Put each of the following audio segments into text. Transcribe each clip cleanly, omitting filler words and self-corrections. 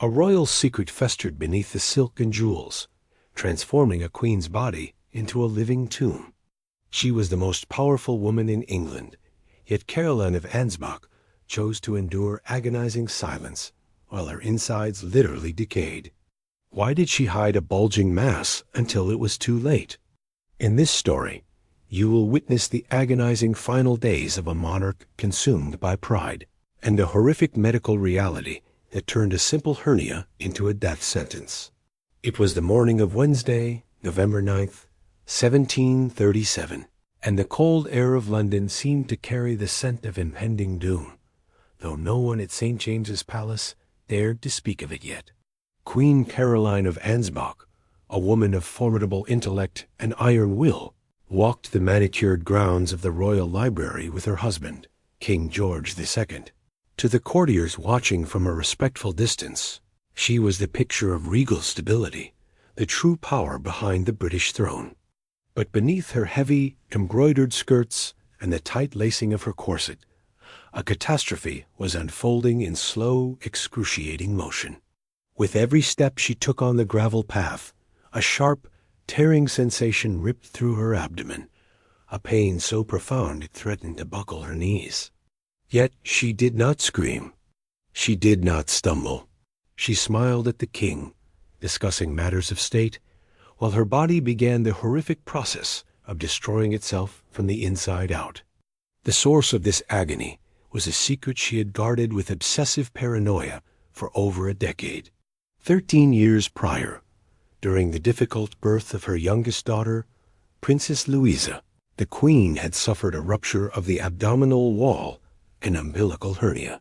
A royal secret festered beneath the silk and jewels, transforming a queen's body into a living tomb. She was the most powerful woman in England, yet Caroline of Ansbach chose to endure agonizing silence while her insides literally decayed. Why did she hide a bulging mass until it was too late? In this story, you will witness the agonizing final days of a monarch consumed by pride, and a horrific medical reality that turned a simple hernia into a death sentence. It was the morning of Wednesday, November 9th, 1737, and the cold air of London seemed to carry the scent of impending doom, though no one at St. James's Palace dared to speak of it yet. Queen Caroline of Ansbach, a woman of formidable intellect and iron will, walked the manicured grounds of the royal library with her husband, King George II. To the courtiers watching from a respectful distance, she was the picture of regal stability, the true power behind the British throne. But beneath her heavy, embroidered skirts and the tight lacing of her corset, a catastrophe was unfolding in slow, excruciating motion. With every step she took on the gravel path, a sharp, tearing sensation ripped through her abdomen, a pain so profound it threatened to buckle her knees. Yet she did not scream. She did not stumble. She smiled at the king, discussing matters of state, while her body began the horrific process of destroying itself from the inside out. The source of this agony was a secret she had guarded with obsessive paranoia for over a decade. 13 years prior, during the difficult birth of her youngest daughter, Princess Louisa, the queen had suffered a rupture of the abdominal wall, an umbilical hernia.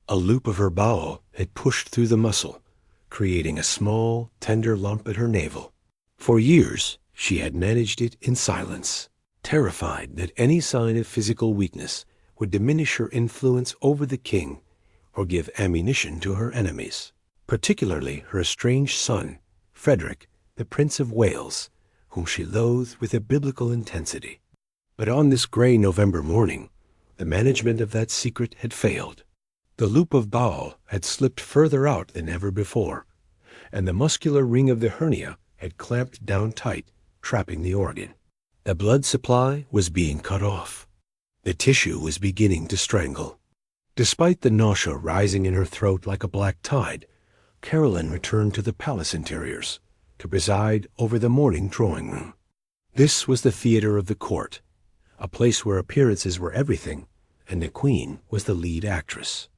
A loop of her bowel had pushed through the muscle, creating a small, tender lump at her navel. For years, she had managed it in silence, terrified that any sign of physical weakness would diminish her influence over the king or give ammunition to her enemies, particularly her estranged son, Frederick, the Prince of Wales, whom she loathed with a biblical intensity. But on this gray November morning, the management of that secret had failed. The loop of bowel had slipped further out than ever before, and the muscular ring of the hernia had clamped down tight, trapping the organ. The blood supply was being cut off. The tissue was beginning to strangle. Despite the nausea rising in her throat like a black tide, Caroline returned to the palace interiors to preside over the morning drawing room. This was the theater of the court, a place where appearances were everything, and the queen was the lead actress.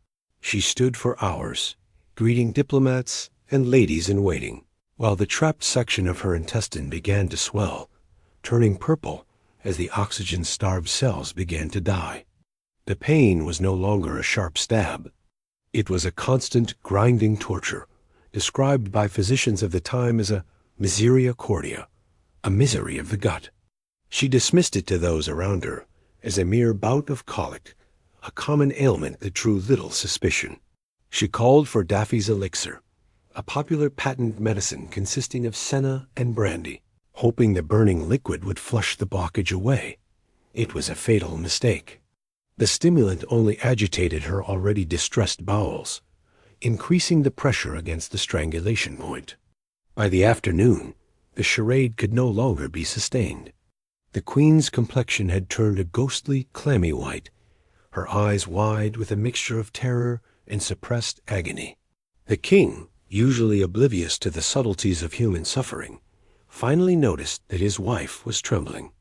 She stood for hours, greeting diplomats and ladies-in-waiting, while the trapped section of her intestine began to swell, turning purple as the oxygen-starved cells began to die. The pain was no longer a sharp stab. It was a constant, grinding torture, described by physicians of the time as a misericordia, a misery of the gut. She dismissed it to those around her as a mere bout of colic, a common ailment that drew little suspicion. She called for Daffy's elixir, a popular patent medicine consisting of senna and brandy, hoping the burning liquid would flush the blockage away. It was a fatal mistake. The stimulant only agitated her already distressed bowels, increasing the pressure against the strangulation point. By the afternoon, the charade could no longer be sustained. The queen's complexion had turned a ghostly, clammy white, her eyes wide with a mixture of terror and suppressed agony. The king, usually oblivious to the subtleties of human suffering, finally noticed that his wife was trembling.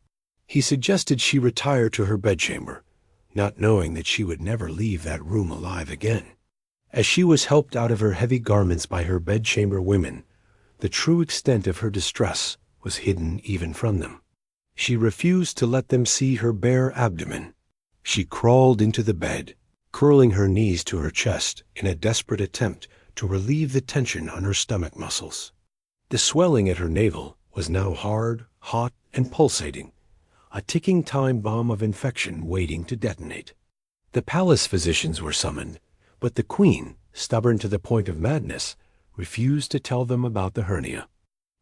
He suggested she retire to her bedchamber, not knowing that she would never leave that room alive again. As she was helped out of her heavy garments by her bedchamber women, the true extent of her distress was hidden even from them. She refused to let them see her bare abdomen. She crawled into the bed, curling her knees to her chest in a desperate attempt to relieve the tension on her stomach muscles. The swelling at her navel was now hard, hot, and pulsating, a ticking time bomb of infection waiting to detonate. The palace physicians were summoned, but the queen, stubborn to the point of madness, refused to tell them about the hernia.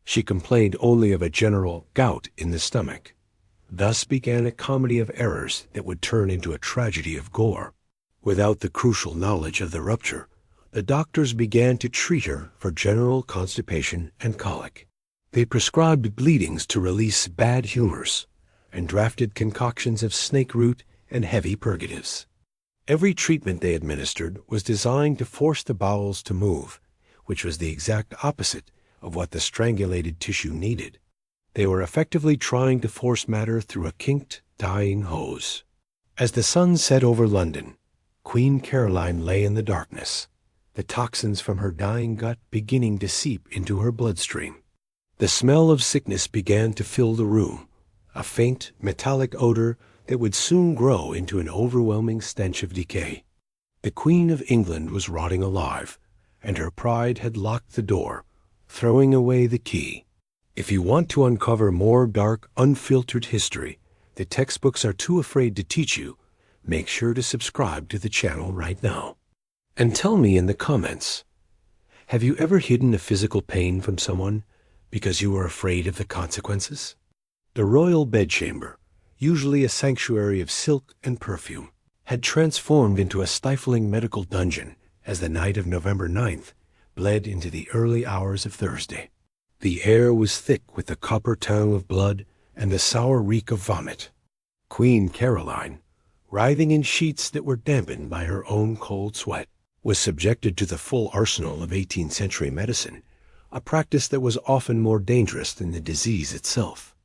She complained only of a general gout in the stomach. Thus began a comedy of errors that would turn into a tragedy of gore. Without the crucial knowledge of the rupture, The doctors began to treat her for general constipation and colic. They prescribed bleedings to release bad humors and drafted concoctions of snake root and heavy purgatives. Every treatment they administered was designed to force the bowels to move, which was the exact opposite of what the strangulated tissue needed. They were effectively trying to force matter through a kinked, dying hose. As the sun set over London, Queen Caroline lay in the darkness, the toxins from her dying gut beginning to seep into her bloodstream. The smell of sickness began to fill the room, a faint, metallic odor that would soon grow into an overwhelming stench of decay. The Queen of England was rotting alive, and her pride had locked the door, throwing away the key. If you want to uncover more dark, unfiltered history the textbooks are too afraid to teach you, make sure to subscribe to the channel right now. And tell me in the comments, have you ever hidden a physical pain from someone because you were afraid of the consequences? The royal bedchamber, usually a sanctuary of silk and perfume, had transformed into a stifling medical dungeon as the night of November 9th bled into the early hours of Thursday. The air was thick with the copper tang of blood and the sour reek of vomit. Queen Caroline, writhing in sheets that were dampened by her own cold sweat, was subjected to the full arsenal of 18th century medicine, a practice that was often more dangerous than the disease itself.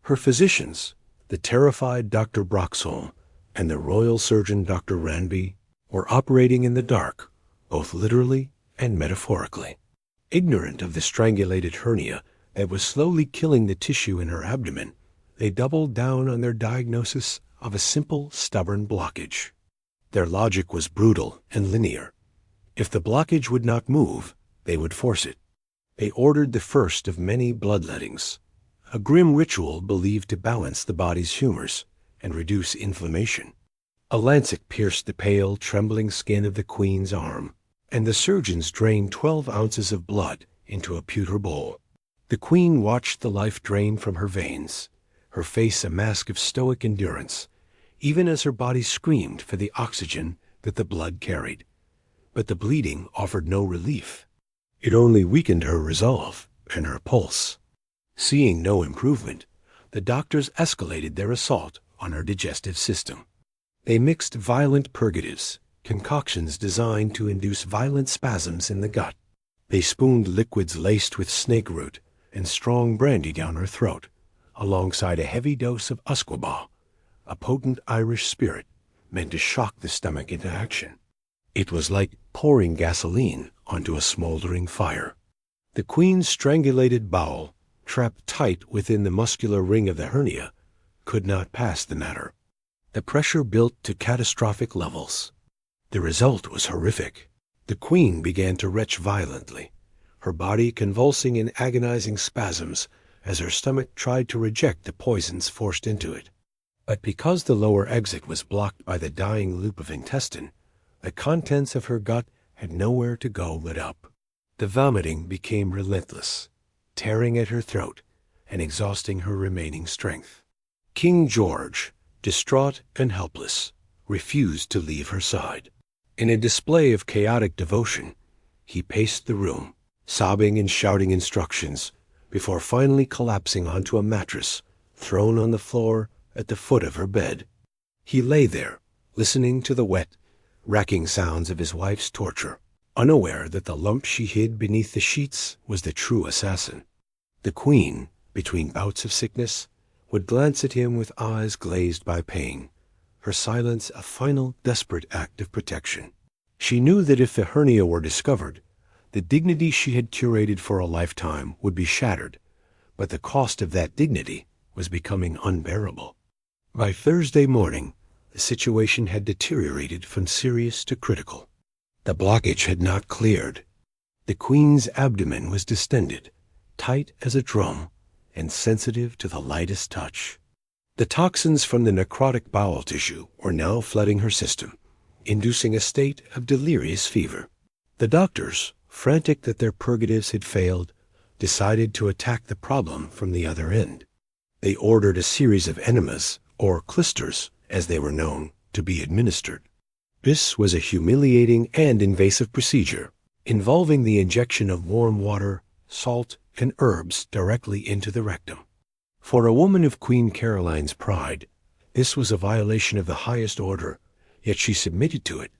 Her physicians, the terrified Dr. Broxholm and the royal surgeon Dr. Ranby, were operating in the dark, both literally and metaphorically. Ignorant of the strangulated hernia that was slowly killing the tissue in her abdomen, they doubled down on their diagnosis of a simple, stubborn blockage. Their logic was brutal and linear. If the blockage would not move, they would force it. They ordered the first of many bloodlettings, a grim ritual believed to balance the body's humors and reduce inflammation. A lancet pierced the pale, trembling skin of the Queen's arm, and the surgeons drained 12 ounces of blood into a pewter bowl. The Queen watched the life drain from her veins, her face a mask of stoic endurance, even as her body screamed for the oxygen that the blood carried. But the bleeding offered no relief. It only weakened her resolve and her pulse. Seeing no improvement, the doctors escalated their assault on her digestive system. They mixed violent purgatives, concoctions designed to induce violent spasms in the gut. They spooned liquids laced with snake root and strong brandy down her throat, alongside a heavy dose of usquebaugh, a potent Irish spirit meant to shock the stomach into action. It was like pouring gasoline onto a smoldering fire. The Queen's strangulated bowel, trapped tight within the muscular ring of the hernia, could not pass the matter. The pressure built to catastrophic levels. The result was horrific. The Queen began to retch violently, her body convulsing in agonizing spasms as her stomach tried to reject the poisons forced into it. But because the lower exit was blocked by the dying loop of intestine, the contents of her gut had nowhere to go but up. The vomiting became relentless, tearing at her throat and exhausting her remaining strength. King George, distraught and helpless, refused to leave her side. In a display of chaotic devotion, he paced the room, sobbing and shouting instructions, before finally collapsing onto a mattress thrown on the floor at the foot of her bed. He lay there, listening to the wet, racking sounds of his wife's torture, unaware that the lump she hid beneath the sheets was the true assassin. The Queen, between bouts of sickness, would glance at him with eyes glazed by pain, her silence a final desperate act of protection. She knew that if the hernia were discovered, the dignity she had curated for a lifetime would be shattered, but the cost of that dignity was becoming unbearable. By Thursday morning, the situation had deteriorated from serious to critical. The blockage had not cleared. The Queen's abdomen was distended, tight as a drum, and sensitive to the lightest touch. The toxins from the necrotic bowel tissue were now flooding her system, inducing a state of delirious fever. The doctors, frantic that their purgatives had failed, decided to attack the problem from the other end. They ordered a series of enemas, or clysters, as they were known, to be administered. This was a humiliating and invasive procedure involving the injection of warm water, salt, and herbs directly into the rectum. For a woman of Queen Caroline's pride, this was a violation of the highest order, yet she submitted to it,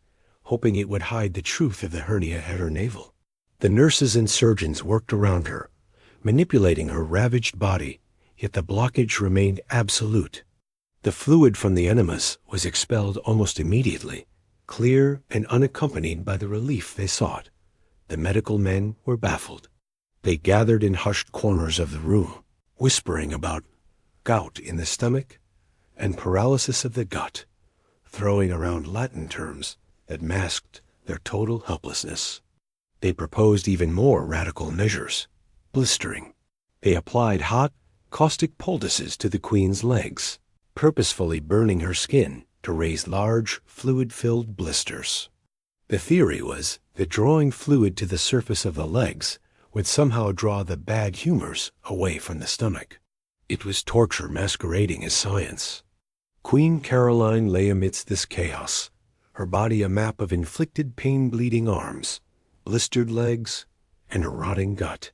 hoping it would hide the truth of the hernia at her navel. The nurses and surgeons worked around her, manipulating her ravaged body, yet the blockage remained absolute. The fluid from the enemas was expelled almost immediately, clear and unaccompanied by the relief they sought. The medical men were baffled. They gathered in hushed corners of the room, whispering about gout in the stomach and paralysis of the gut, throwing around Latin terms that masked their total helplessness. They proposed even more radical measures: blistering. They applied hot, caustic poultices to the queen's legs, purposefully burning her skin to raise large, fluid-filled blisters. The theory was that drawing fluid to the surface of the legs would somehow draw the bad humors away from the stomach. It was torture masquerading as science. Queen Caroline lay amidst this chaos, her body a map of inflicted pain-bleeding arms, blistered legs, and a rotting gut.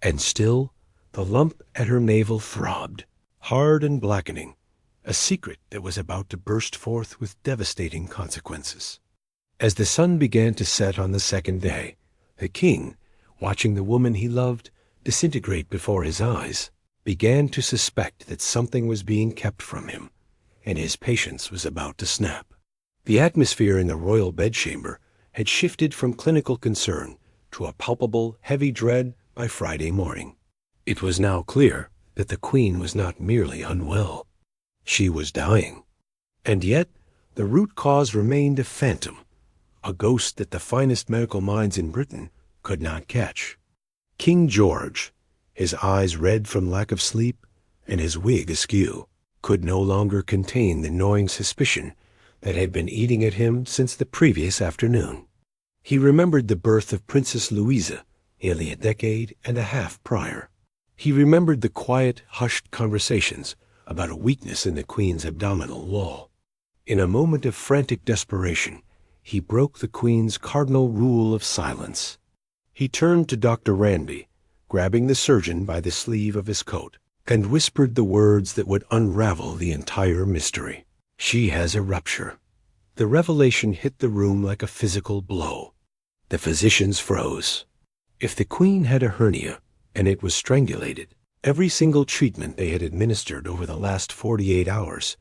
And still, the lump at her navel throbbed, hard and blackening, a secret that was about to burst forth with devastating consequences. As the sun began to set on the second day, the king, watching the woman he loved disintegrate before his eyes, began to suspect that something was being kept from him, and his patience was about to snap. The atmosphere in the royal bedchamber had shifted from clinical concern to a palpable, heavy dread by Friday morning. It was now clear that the queen was not merely unwell. She was dying. And yet, the root cause remained a phantom, a ghost that the finest medical minds in Britain could not catch. King George, his eyes red from lack of sleep and his wig askew, could no longer contain the gnawing suspicion that had been eating at him since the previous afternoon. He remembered the birth of Princess Louisa nearly a decade and a half prior. He remembered the quiet, hushed conversations about a weakness in the queen's abdominal wall. In a moment of frantic desperation, he broke the queen's cardinal rule of silence. He turned to Dr. Ranby, grabbing the surgeon by the sleeve of his coat, and whispered the words that would unravel the entire mystery. "She has a rupture." The revelation hit the room like a physical blow. The physicians froze. If the queen had a hernia, and it was strangulated, every single treatment they had administered over the last 48 hours,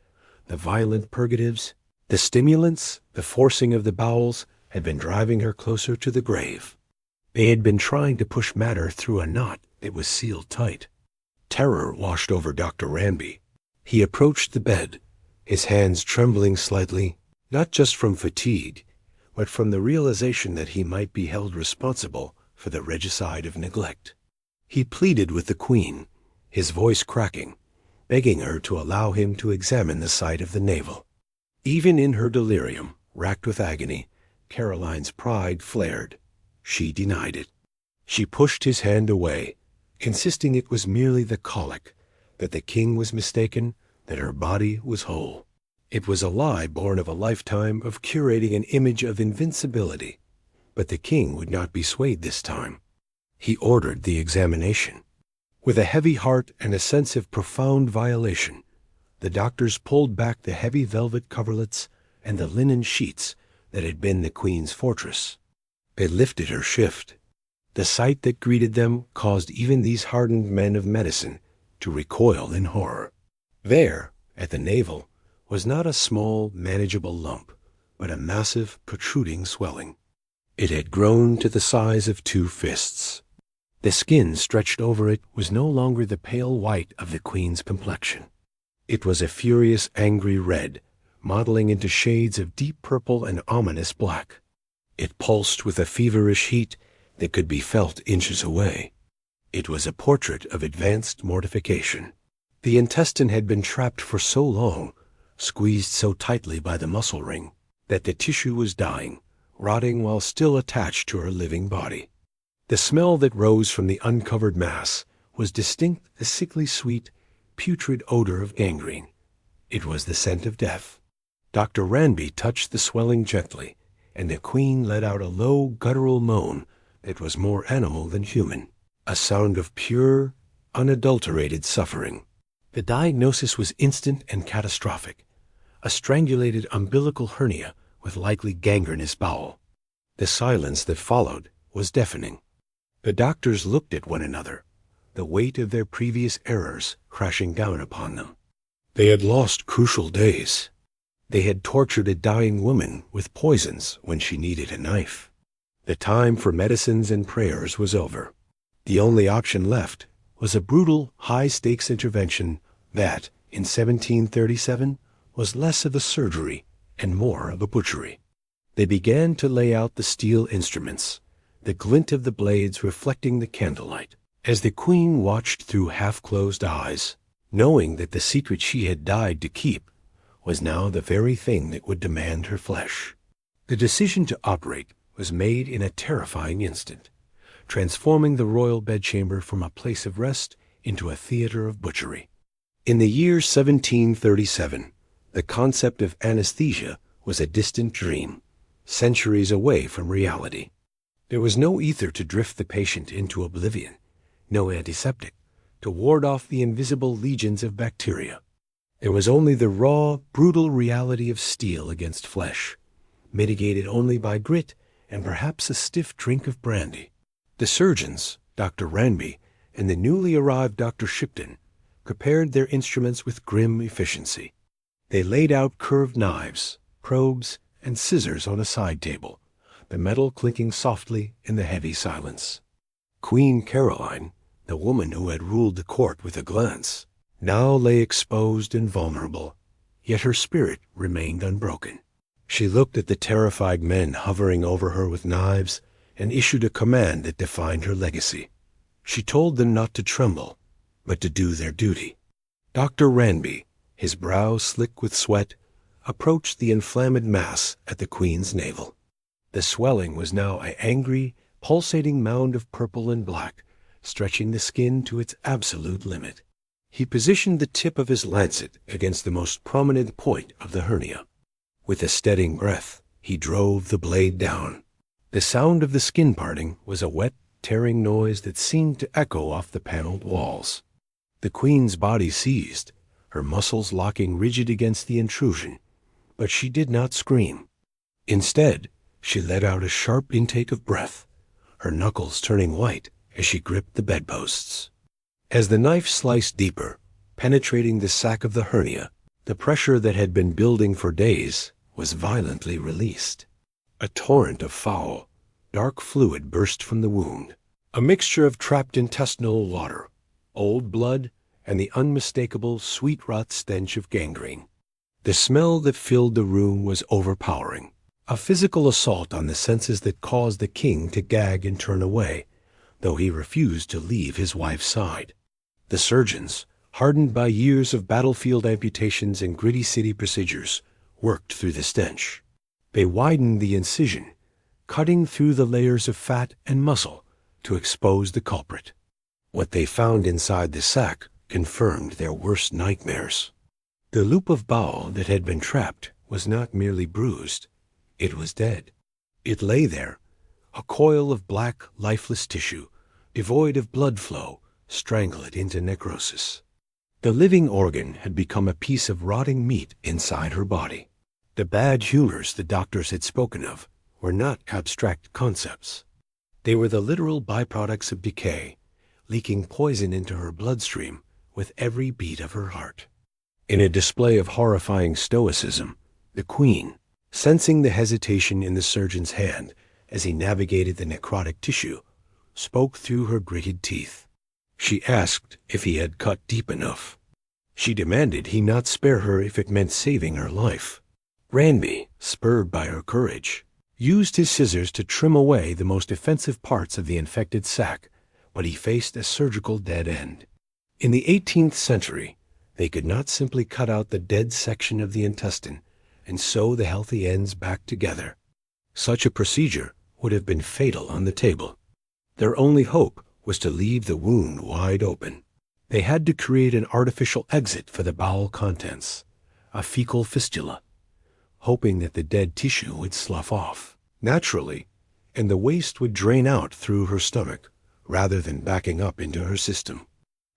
the violent purgatives, the stimulants, the forcing of the bowels, had been driving her closer to the grave. They had been trying to push matter through a knot that was sealed tight. Terror washed over Dr. Ranby. He approached the bed, his hands trembling slightly, not just from fatigue, but from the realization that he might be held responsible for the regicide of neglect. He pleaded with the queen, his voice cracking, begging her to allow him to examine the site of the navel. Even in her delirium, racked with agony, Caroline's pride flared. She denied it. She pushed his hand away, insisting it was merely the colic, that the king was mistaken, that her body was whole. It was a lie born of a lifetime of curating an image of invincibility. But the king would not be swayed this time. He ordered the examination. With a heavy heart and a sense of profound violation, the doctors pulled back the heavy velvet coverlets and the linen sheets that had been the queen's fortress. They lifted her shift. The sight that greeted them caused even these hardened men of medicine to recoil in horror. There, at the navel, was not a small, manageable lump, but a massive, protruding swelling. It had grown to the size of 2 fists. The skin stretched over it was no longer the pale white of the queen's complexion. It was a furious, angry red, modeling into shades of deep purple and ominous black. It pulsed with a feverish heat that could be felt inches away. It was a portrait of advanced mortification. The intestine had been trapped for so long, squeezed so tightly by the muscle ring, that the tissue was dying, rotting while still attached to her living body. The smell that rose from the uncovered mass was distinct, a sickly sweet, putrid odor of gangrene. It was the scent of death. Dr. Ranby touched the swelling gently, and the queen let out a low, guttural moan it was more animal than human, a sound of pure, unadulterated suffering. The diagnosis was instant and catastrophic, a strangulated umbilical hernia with likely gangrenous bowel. The silence that followed was deafening. The doctors looked at one another, the weight of their previous errors crashing down upon them. They had lost crucial days. They had tortured a dying woman with poisons when she needed a knife. The time for medicines and prayers was over. The only option left was a brutal, high-stakes intervention that, in 1737, was less of a surgery and more of a butchery. They began to lay out the steel instruments, the glint of the blades reflecting the candlelight, as the queen watched through half-closed eyes, knowing that the secret she had died to keep was now the very thing that would demand her flesh. The decision to operate was made in a terrifying instant, transforming the royal bedchamber from a place of rest into a theater of butchery. In the year 1737, the concept of anesthesia was a distant dream, centuries away from reality. There was no ether to drift the patient into oblivion, no antiseptic to ward off the invisible legions of bacteria. There was only the raw, brutal reality of steel against flesh, mitigated only by grit and perhaps a stiff drink of brandy. The surgeons, Dr. Ranby, and the newly arrived Dr. Shipton, prepared their instruments with grim efficiency. They laid out curved knives, probes, and scissors on a side table, the metal clinking softly in the heavy silence. Queen Caroline, the woman who had ruled the court with a glance, now lay exposed and vulnerable, yet her spirit remained unbroken. She looked at the terrified men hovering over her with knives and issued a command that defined her legacy. She told them not to tremble, but to do their duty. Dr. Ranby, his brow slick with sweat, approached the inflamed mass at the queen's navel. The swelling was now an angry, pulsating mound of purple and black, stretching the skin to its absolute limit. He positioned the tip of his lancet against the most prominent point of the hernia. With a steadying breath, he drove the blade down. The sound of the skin parting was a wet, tearing noise that seemed to echo off the paneled walls. The queen's body seized, her muscles locking rigid against the intrusion, but she did not scream. Instead, she let out a sharp intake of breath, her knuckles turning white as she gripped the bedposts. As the knife sliced deeper, penetrating the sac of the hernia, the pressure that had been building for days was violently released. A torrent of foul, dark fluid burst from the wound, a mixture of trapped intestinal water, old blood, and the unmistakable sweet rot stench of gangrene. The smell that filled the room was overpowering, a physical assault on the senses that caused the king to gag and turn away, though he refused to leave his wife's side. The surgeons, hardened by years of battlefield amputations and gritty city procedures, worked through the stench. They widened the incision, cutting through the layers of fat and muscle to expose the culprit. What they found inside the sac confirmed their worst nightmares. The loop of bowel that had been trapped was not merely bruised, it was dead. It lay there, a coil of black, lifeless tissue, devoid of blood flow, strangled into necrosis. The living organ had become a piece of rotting meat inside her body. The bad humors the doctors had spoken of were not abstract concepts. They were the literal byproducts of decay, leaking poison into her bloodstream with every beat of her heart. In a display of horrifying stoicism, the queen, sensing the hesitation in the surgeon's hand as he navigated the necrotic tissue, spoke through her gritted teeth. She asked if he had cut deep enough. She demanded he not spare her if it meant saving her life. Ranby, spurred by her courage, used his scissors to trim away the most offensive parts of the infected sac, but he faced a surgical dead end. In the 18th century, they could not simply cut out the dead section of the intestine and sew the healthy ends back together. Such a procedure would have been fatal on the table. Their only hope was to leave the wound wide open. They had to create an artificial exit for the bowel contents, a fecal fistula, hoping that the dead tissue would slough off. Naturally, and the waste would drain out through her stomach rather than backing up into her system.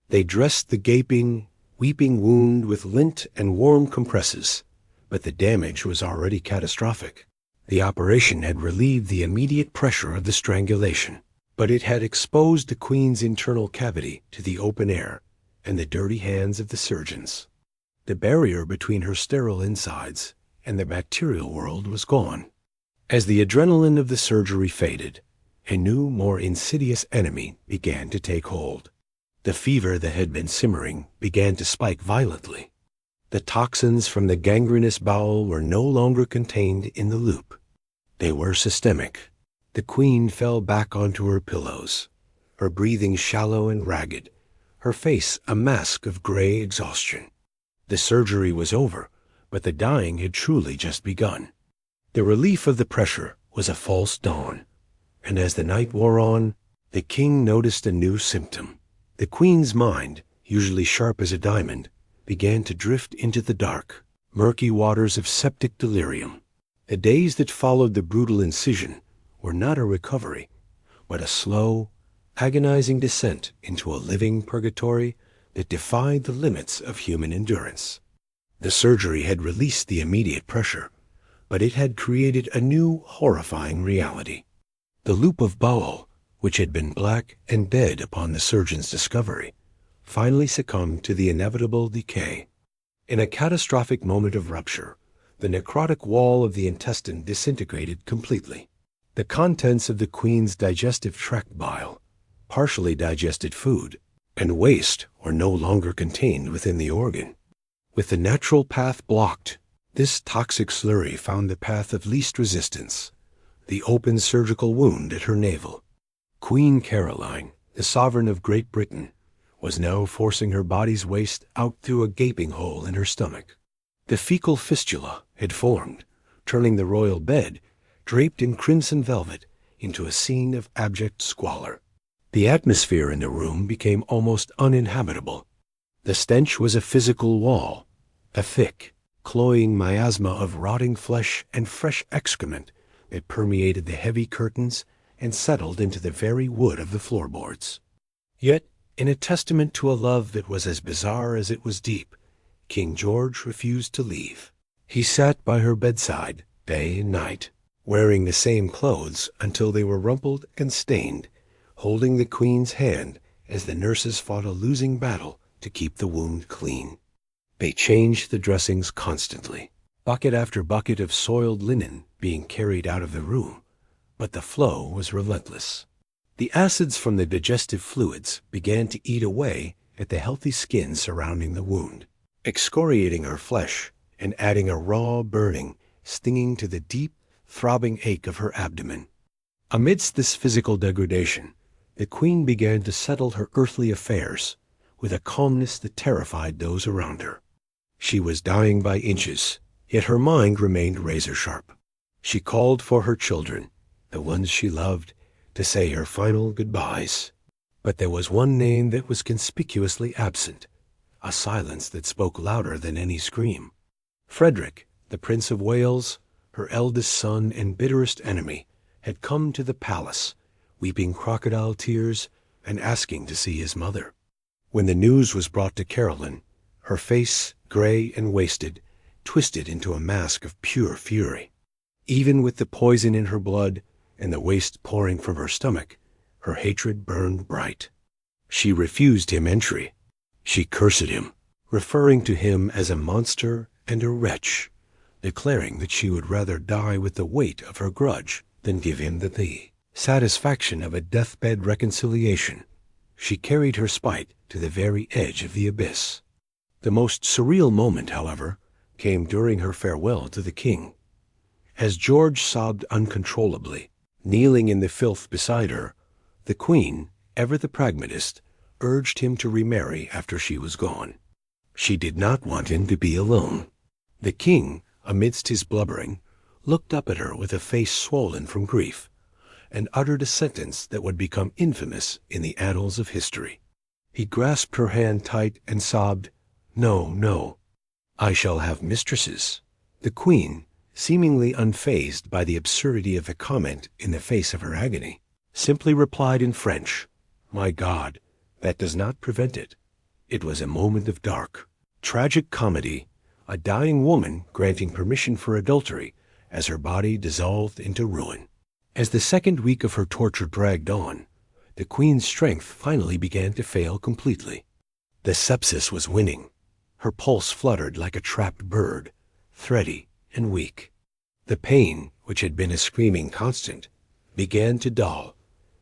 They dressed the gaping, weeping wound with lint and warm compresses, but the damage was already catastrophic. The operation had relieved the immediate pressure of the strangulation, but it had exposed the Queen's internal cavity to the open air and the dirty hands of the surgeons. The barrier between her sterile insides and the bacterial world was gone. As the adrenaline of the surgery faded, a new, more insidious enemy began to take hold. The fever that had been simmering began to spike violently. The toxins from the gangrenous bowel were no longer contained in the loop. They were systemic. The Queen fell back onto her pillows, her breathing shallow and ragged, her face a mask of gray exhaustion. The surgery was over, but the dying had truly just begun. The relief of the pressure was a false dawn, and as the night wore on, the King noticed a new symptom. The Queen's mind, usually sharp as a diamond, began to drift into the dark, murky waters of septic delirium. The days that followed the brutal incision were not a recovery, but a slow, agonizing descent into a living purgatory that defied the limits of human endurance. The surgery had released the immediate pressure, but it had created a new, horrifying reality. The loop of bowel, which had been black and dead upon the surgeon's discovery, finally succumbed to the inevitable decay. In a catastrophic moment of rupture, the necrotic wall of the intestine disintegrated completely. The contents of the Queen's digestive tract bile, partially digested food, and waste were no longer contained within the organ. With the natural path blocked, this toxic slurry found the path of least resistance, the open surgical wound at her navel. Queen Caroline, the sovereign of Great Britain, was now forcing her body's waste out through a gaping hole in her stomach. The fecal fistula had formed, turning the royal bed, draped in crimson velvet, into a scene of abject squalor. The atmosphere in the room became almost uninhabitable. The stench was a physical wall, a thick, cloying miasma of rotting flesh and fresh excrement that permeated the heavy curtains and settled into the very wood of the floorboards. Yet, in a testament to a love that was as bizarre as it was deep, King George refused to leave. He sat by her bedside day and night, wearing the same clothes until they were rumpled and stained, holding the Queen's hand as the nurses fought a losing battle to keep the wound clean. They changed the dressings constantly, bucket after bucket of soiled linen being carried out of the room, but the flow was relentless. The acids from the digestive fluids began to eat away at the healthy skin surrounding the wound, excoriating her flesh and adding a raw burning, stinging to the deep, throbbing ache of her abdomen. Amidst this physical degradation, the Queen began to settle her earthly affairs with a calmness that terrified those around her. She was dying by inches, yet her mind remained razor-sharp. She called for her children, the ones she loved, to say her final goodbyes. But there was one name that was conspicuously absent, a silence that spoke louder than any scream. Frederick, the Prince of Wales, her eldest son and bitterest enemy, had come to the palace, weeping crocodile tears and asking to see his mother. When the news was brought to Caroline, her face, gray and wasted, twisted into a mask of pure fury. Even with the poison in her blood and the waste pouring from her stomach, her hatred burned bright. She refused him entry. She cursed him, referring to him as a monster and a wretch, declaring that she would rather die with the weight of her grudge than give him the satisfaction of a deathbed reconciliation. She carried her spite to the very edge of the abyss. The most surreal moment, however, came during her farewell to the king. As George sobbed uncontrollably, kneeling in the filth beside her, the Queen, ever the pragmatist, urged him to remarry after she was gone. She did not want him to be alone. The king, amidst his blubbering, looked up at her with a face swollen from grief, and uttered a sentence that would become infamous in the annals of history. He grasped her hand tight and sobbed, "No, no, I shall have mistresses." The Queen, seemingly unfazed by the absurdity of the comment in the face of her agony, simply replied in French, "My God, that does not prevent it." It was a moment of dark, tragic comedy, a dying woman granting permission for adultery as her body dissolved into ruin. As the second week of her torture dragged on, the Queen's strength finally began to fail completely. The sepsis was winning. Her pulse fluttered like a trapped bird, thready and weak. The pain, which had been a screaming constant, began to dull,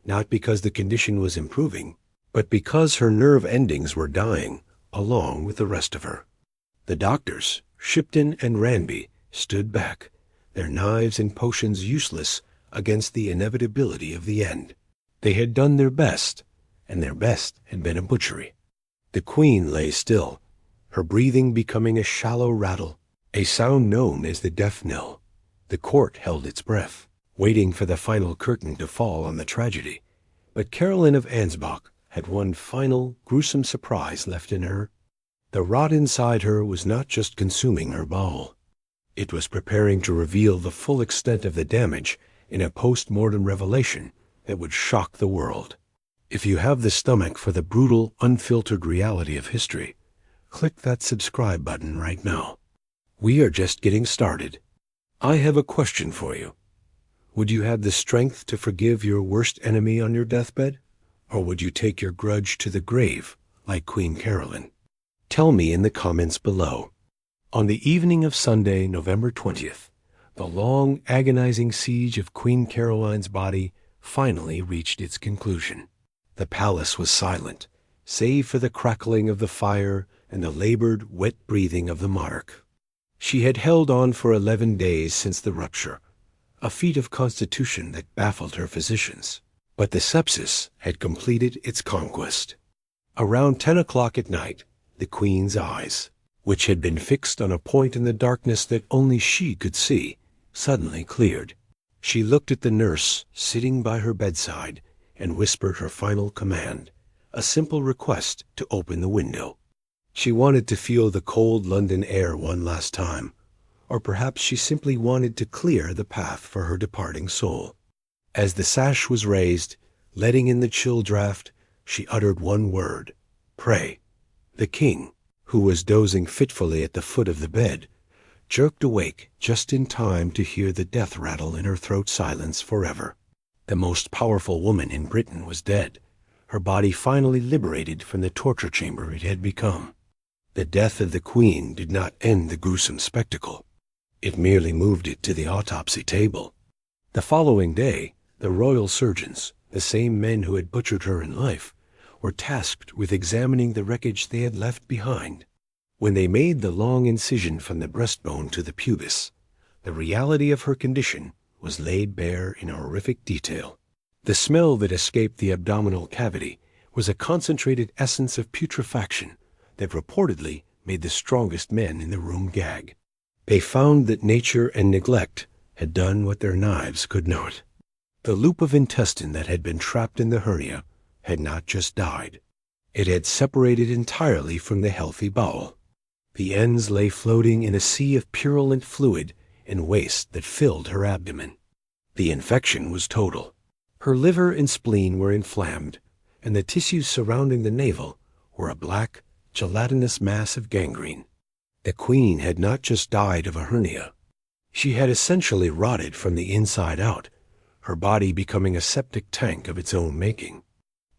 not because the condition was improving, but because her nerve endings were dying along with the rest of her. The doctors, Shipton and Ranby, stood back, their knives and potions useless against the inevitability of the end. They had done their best, and their best had been a butchery. The Queen lay still, her breathing becoming a shallow rattle, a sound known as the death knell. The court held its breath, waiting for the final curtain to fall on the tragedy. But Caroline of Ansbach had one final, gruesome surprise left in her. The rot inside her was not just consuming her bowel. It was preparing to reveal the full extent of the damage in a post-mortem revelation that would shock the world. If you have the stomach for the brutal, unfiltered reality of history, click that subscribe button right now. We are just getting started. I have a question for you. Would you have the strength to forgive your worst enemy on your deathbed? Or would you take your grudge to the grave, like Queen Caroline? Tell me in the comments below. On the evening of Sunday, November 20th, the long, agonizing siege of Queen Caroline's body finally reached its conclusion. The palace was silent, save for the crackling of the fire and the labored, wet breathing of the monarch. She had held on for 11 days since the rupture, a feat of constitution that baffled her physicians. But the sepsis had completed its conquest. Around 10 o'clock at night, the Queen's eyes, which had been fixed on a point in the darkness that only she could see, suddenly cleared. She looked at the nurse sitting by her bedside and whispered her final command, a simple request to open the window. She wanted to feel the cold London air one last time, or perhaps she simply wanted to clear the path for her departing soul. As the sash was raised, letting in the chill draft, she uttered one word, "Pray." The king, who was dozing fitfully at the foot of the bed, jerked awake just in time to hear the death rattle in her throat silence forever. The most powerful woman in Britain was dead, her body finally liberated from the torture chamber it had become. The death of the Queen did not end the gruesome spectacle. It merely moved it to the autopsy table. The following day, the royal surgeons, the same men who had butchered her in life, were tasked with examining the wreckage they had left behind. When they made the long incision from the breastbone to the pubis, the reality of her condition was laid bare in horrific detail. The smell that escaped the abdominal cavity was a concentrated essence of putrefaction that reportedly made the strongest men in the room gag. They found that nature and neglect had done what their knives could not. The loop of intestine that had been trapped in the hernia had not just died. It had separated entirely from the healthy bowel. The ends lay floating in a sea of purulent fluid and waste that filled her abdomen. The infection was total. Her liver and spleen were inflamed, and the tissues surrounding the navel were a black, gelatinous mass of gangrene. The Queen had not just died of a hernia. She had essentially rotted from the inside out, her body becoming a septic tank of its own making.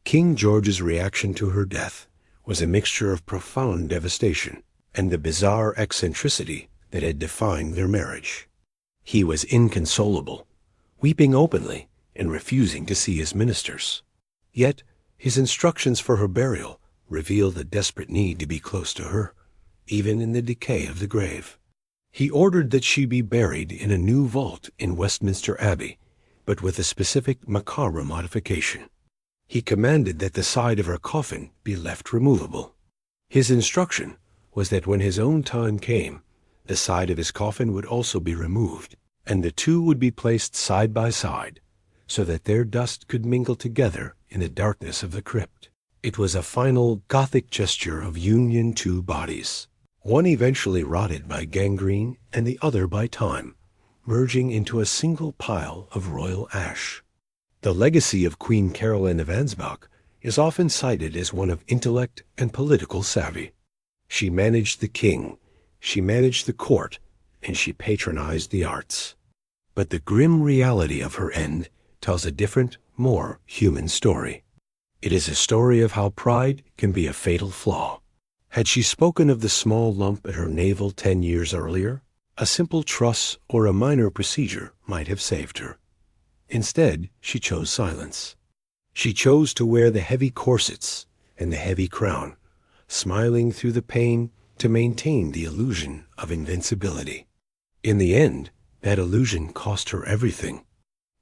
King George's reaction to her death was a mixture of profound devastation and the bizarre eccentricity that had defined their marriage. He was inconsolable, weeping openly and refusing to see his ministers. Yet his instructions for her burial revealed a desperate need to be close to her, even in the decay of the grave. He ordered that she be buried in a new vault in Westminster Abbey, but with a specific macabre modification. He commanded that the side of her coffin be left removable. His instruction was that when his own time came, the side of his coffin would also be removed, and the two would be placed side by side, so that their dust could mingle together in the darkness of the crypt. It was a final Gothic gesture of union two bodies, one eventually rotted by gangrene and the other by time, merging into a single pile of royal ash. The legacy of Queen Caroline of Ansbach is often cited as one of intellect and political savvy. She managed the king, she managed the court, and she patronized the arts. But the grim reality of her end tells a different, more human story. It is a story of how pride can be a fatal flaw. Had she spoken of the small lump at her navel 10 years earlier, a simple truss or a minor procedure might have saved her. Instead, she chose silence. She chose to wear the heavy corsets and the heavy crown, smiling through the pain to maintain the illusion of invincibility. In the end, that illusion cost her everything.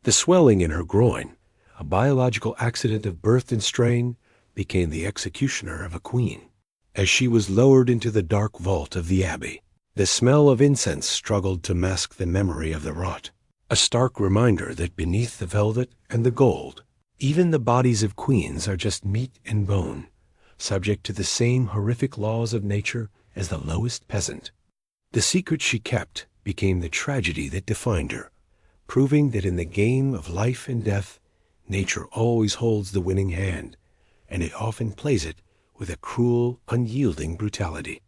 The swelling in her groin, a biological accident of birth and strain, became the executioner of a queen. As she was lowered into the dark vault of the abbey, the smell of incense struggled to mask the memory of the rot, a stark reminder that beneath the velvet and the gold, even the bodies of queens are just meat and bone, subject to the same horrific laws of nature as the lowest peasant. The secret she kept became the tragedy that defined her, proving that in the game of life and death, nature always holds the winning hand, and it often plays it with a cruel, unyielding brutality.